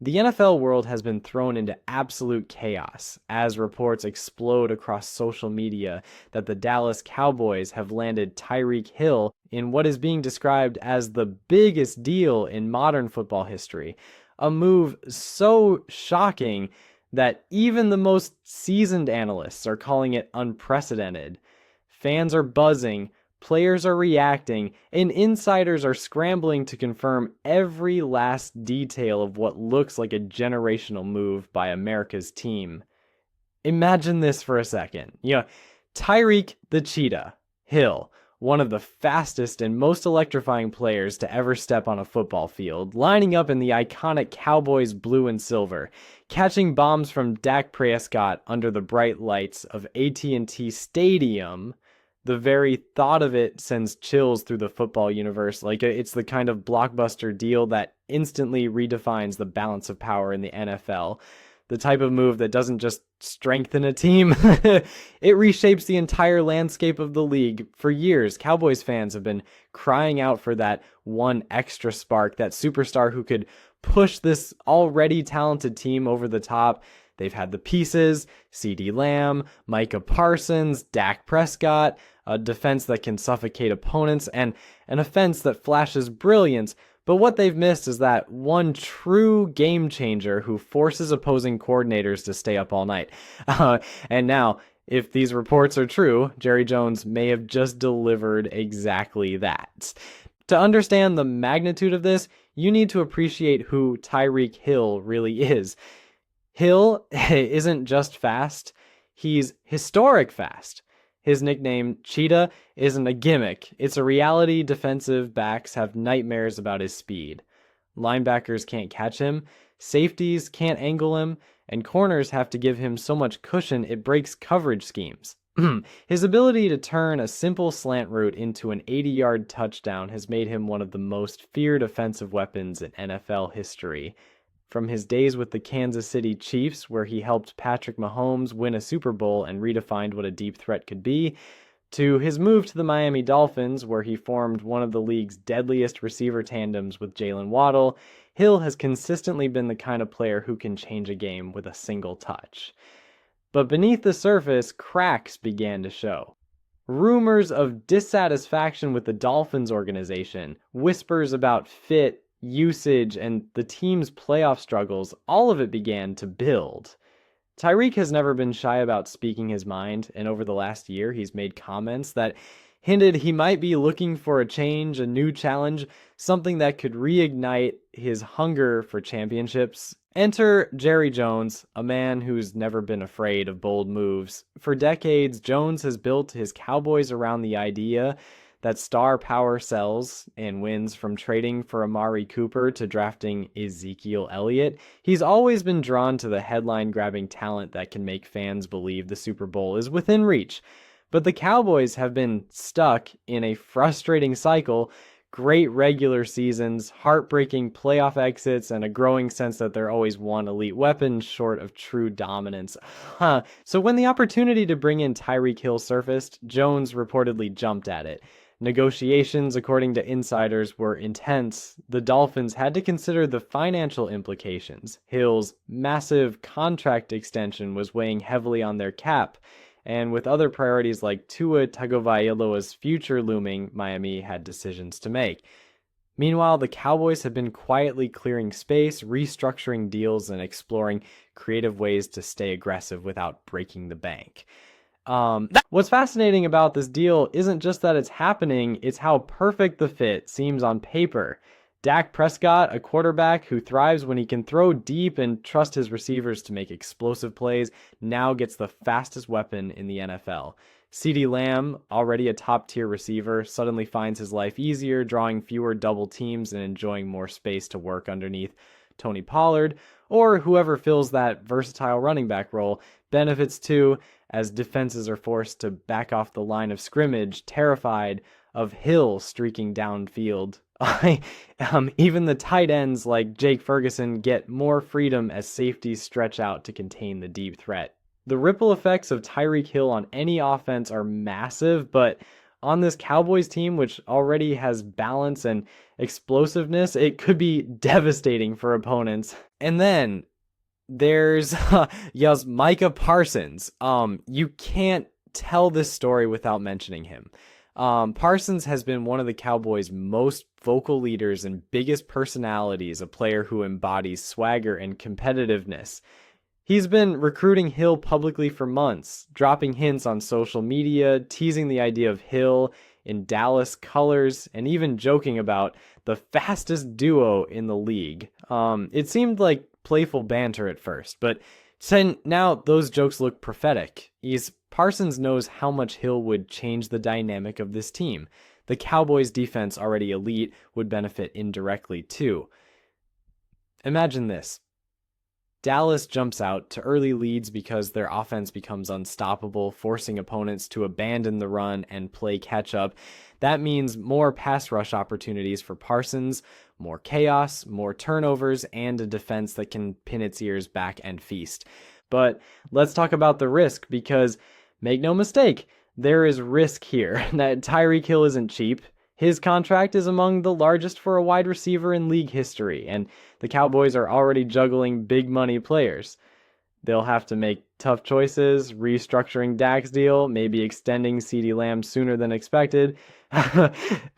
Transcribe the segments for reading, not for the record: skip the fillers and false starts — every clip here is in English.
The NFL world has been thrown into absolute chaos as reports explode across social media that the Dallas Cowboys have landed Tyreek Hill in what is being described as the biggest deal in modern football history. A move so shocking that even the most seasoned analysts are calling it unprecedented. Fans are buzzing, players are reacting, and insiders are scrambling to confirm every last detail of what looks like a generational move by America's team. Imagine this for a second. Tyreek the Cheetah Hill, one of the fastest and most electrifying players to ever step on a football field, lining up in the iconic Cowboys blue and silver, catching bombs from Dak Prescott under the bright lights of AT&T Stadium. The very thought of it sends chills through the football universe. Like, it's the kind of blockbuster deal that instantly redefines the balance of power in the NFL. The type of move that doesn't just strengthen a team, it reshapes the entire landscape of the league. For years, Cowboys fans have been crying out for that one extra spark, that superstar who could push this already talented team over the top. They've had the pieces: CeeDee Lamb, Micah Parsons, Dak Prescott, a defense that can suffocate opponents, and an offense that flashes brilliance. But what they've missed is that one true game changer who forces opposing coordinators to stay up all night. And now, if these reports are true, Jerry Jones may have just delivered exactly that. To understand the magnitude of this, you need to appreciate who Tyreek Hill really is. Hill isn't just fast, he's historic fast. His nickname, Cheetah, isn't a gimmick. It's a reality. Defensive backs have nightmares about his speed. Linebackers can't catch him, safeties can't angle him, and corners have to give him so much cushion it breaks coverage schemes. His ability to turn a simple slant route into an 80-yard touchdown has made him one of the most feared offensive weapons in NFL history. From his days with the Kansas City Chiefs, where he helped Patrick Mahomes win a Super Bowl and redefined what a deep threat could be, to his move to the Miami Dolphins, where he formed one of the league's deadliest receiver tandems with Jalen Waddle, Hill has consistently been the kind of player who can change a game with a single touch. But beneath the surface, cracks began to show. Rumors of dissatisfaction with the Dolphins organization, whispers about fit, usage, and the team's playoff struggles, all of it began to build. Tyreek has never been shy about speaking his mind, and over the last year he's made comments that hinted he might be looking for a change, a new challenge, something that could reignite his hunger for championships. Enter Jerry Jones, a man who's never been afraid of bold moves. For decades, Jones has built his Cowboys around the idea that star power sells and wins. From trading for Amari Cooper to drafting Ezekiel Elliott. He's always been drawn to the headline-grabbing talent that can make fans believe the Super Bowl is within reach. But the Cowboys have been stuck in a frustrating cycle: great regular seasons, heartbreaking playoff exits, and a growing sense that they're always one elite weapon short of true dominance. So when the opportunity to bring in Tyreek Hill surfaced, Jones reportedly jumped at it. Negotiations, according to insiders, were intense. The Dolphins had to consider the financial implications. Hill's massive contract extension was weighing heavily on their cap, and with other priorities like Tua Tagovailoa's future looming, Miami had decisions to make. Meanwhile, the Cowboys have been quietly clearing space, restructuring deals, and exploring creative ways to stay aggressive without breaking the bank. What's fascinating about this deal isn't just that it's happening, it's how perfect the fit seems on paper. Dak Prescott, a quarterback who thrives when he can throw deep and trust his receivers to make explosive plays, now gets the fastest weapon in the NFL. CeeDee Lamb, already a top-tier receiver, suddenly finds his life easier, drawing fewer double teams and enjoying more space to work underneath. Tony Pollard, or whoever fills that versatile running back role, benefits too, as defenses are forced to back off the line of scrimmage, terrified of Hill streaking downfield. Even the tight ends like Jake Ferguson get more freedom as safeties stretch out to contain the deep threat. The ripple effects of Tyreek Hill on any offense are massive, but on this Cowboys team, which already has balance and explosiveness, it could be devastating for opponents. And then there's yes, Micah Parsons. You can't tell this story without mentioning him. Parsons has been one of the Cowboys' most vocal leaders and biggest personalities, a player who embodies swagger and competitiveness. He's been recruiting Hill publicly for months, dropping hints on social media, teasing the idea of Hill in Dallas colors, and even joking about the fastest duo in the league. It seemed like playful banter at first, but now those jokes look prophetic. Parsons knows how much Hill would change the dynamic of this team. The Cowboys' defense, already elite, would benefit indirectly too. Imagine this. Dallas jumps out to early leads because their offense becomes unstoppable, forcing opponents to abandon the run and play catch-up. That means more pass rush opportunities for Parsons, more chaos, more turnovers, and a defense that can pin its ears back and feast. But let's talk about the risk, because make no mistake, there is risk here. That Tyreek Hill isn't cheap. His contract is among the largest for a wide receiver in league history, and the Cowboys are already juggling big money players. They'll have to make tough choices, restructuring Dak's deal, maybe extending CeeDee Lamb sooner than expected,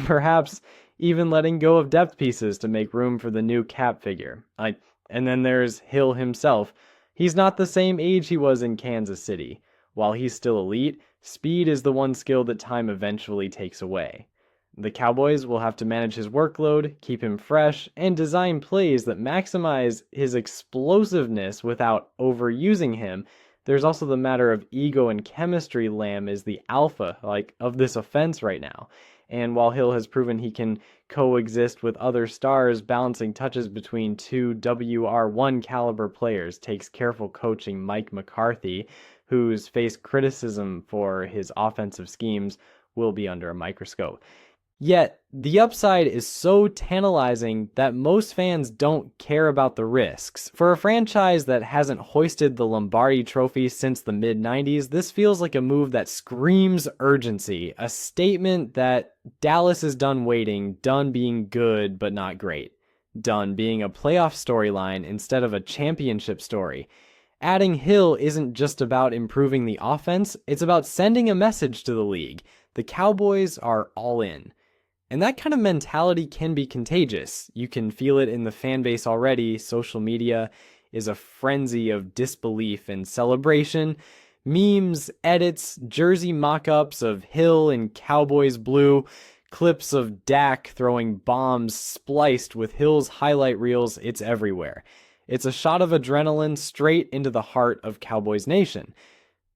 perhaps even letting go of depth pieces to make room for the new cap figure. And then there's Hill himself. He's not the same age he was in Kansas City. While he's still elite, speed is the one skill that time eventually takes away. The Cowboys will have to manage his workload, keep him fresh, and design plays that maximize his explosiveness without overusing him. There's also the matter of ego and chemistry. Lamb is the alpha of this offense right now. And while Hill has proven he can coexist with other stars, balancing touches between two WR1 caliber players takes careful coaching. Mike McCarthy, who's faced criticism for his offensive schemes, will be under a microscope. Yet, the upside is so tantalizing that most fans don't care about the risks. For a franchise that hasn't hoisted the Lombardi Trophy since the mid-90s, this feels like a move that screams urgency, a statement that Dallas is done waiting, done being good but not great, done being a playoff storyline instead of a championship story. Adding Hill isn't just about improving the offense, it's about sending a message to the league. The Cowboys are all in. And that kind of mentality can be contagious. You can feel it in the fan base already. Social media is a frenzy of disbelief and celebration. Memes, edits, jersey mock-ups of Hill in Cowboys blue, clips of Dak throwing bombs spliced with Hill's highlight reels, it's everywhere. It's a shot of adrenaline straight into the heart of Cowboys Nation.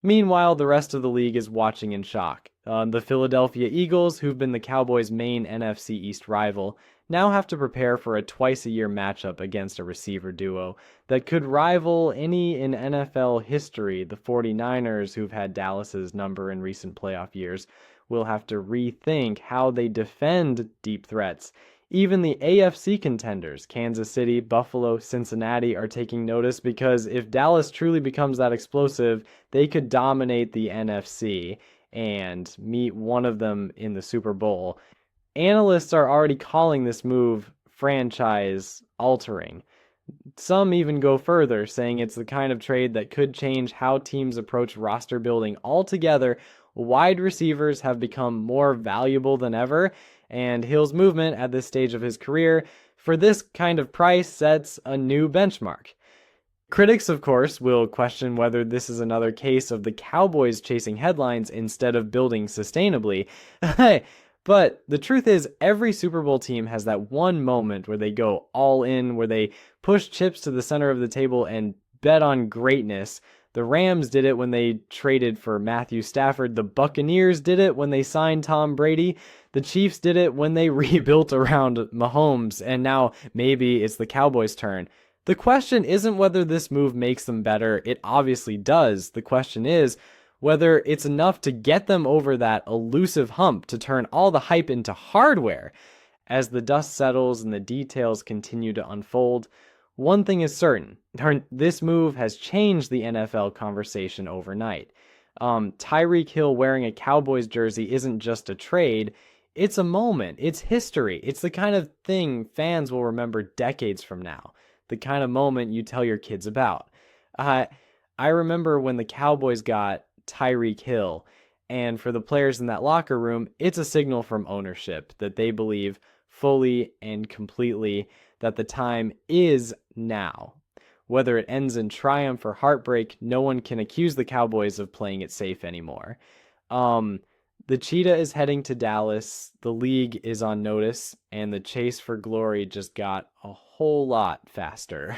Meanwhile, the rest of the league is watching in shock. The Philadelphia Eagles, who've been the Cowboys' main NFC East rival, now have to prepare for a twice-a-year matchup against a receiver duo that could rival any in NFL history. The 49ers, who've had Dallas's number in recent playoff years, will have to rethink how they defend deep threats. Even the AFC contenders, Kansas City, Buffalo, Cincinnati, are taking notice, because if Dallas truly becomes that explosive, they could dominate the NFC and meet one of them in the Super Bowl. Analysts are already calling this move franchise altering. Some even go further, saying it's the kind of trade that could change how teams approach roster building altogether. Wide receivers have become more valuable than ever, and Hill's movement at this stage of his career for this kind of price sets a new benchmark. Critics, of course, will question whether this is another case of the Cowboys chasing headlines instead of building sustainably. But the truth is, every Super Bowl team has that one moment where they go all in, where they push chips to the center of the table and bet on greatness. The Rams did it when they traded for Matthew Stafford. The Buccaneers did it when they signed Tom Brady. The Chiefs did it when they rebuilt around Mahomes. And now maybe it's the Cowboys' turn. The question isn't whether this move makes them better. It obviously does. The question is whether it's enough to get them over that elusive hump to turn all the hype into hardware. As the dust settles and the details continue to unfold, one thing is certain. This move has changed the NFL conversation overnight. Tyreek Hill wearing a Cowboys jersey isn't just a trade. It's a moment. It's history. It's the kind of thing fans will remember decades from now. the kind of moment you tell your kids about. Uh, I remember when the Cowboys got Tyreek Hill, and for the players in that locker room, it's a signal from ownership that they believe fully and completely that the time is now. Whether it ends in triumph or heartbreak, no one can accuse the Cowboys of playing it safe anymore. Um, the Cheetah is heading to Dallas, the league is on notice, and the chase for glory just got a whole lot faster.